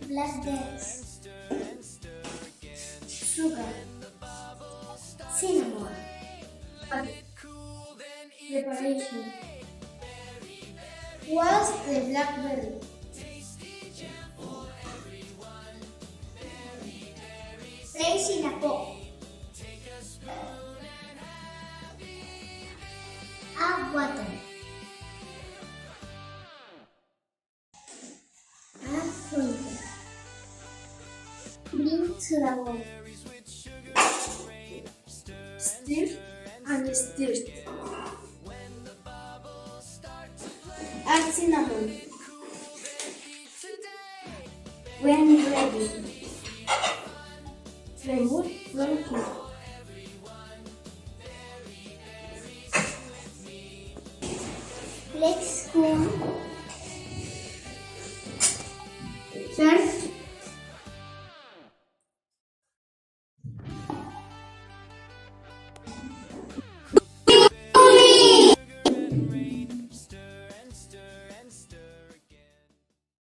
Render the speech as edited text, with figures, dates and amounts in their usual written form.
Blackberry, sugar, cinnamon, preparation. What's the blackberry? Place in a pot. Add water. Add sugar. Bring to the bowl. Stir and stir. Add cinnamon. When ready, remove from heat. Let's cool. Serve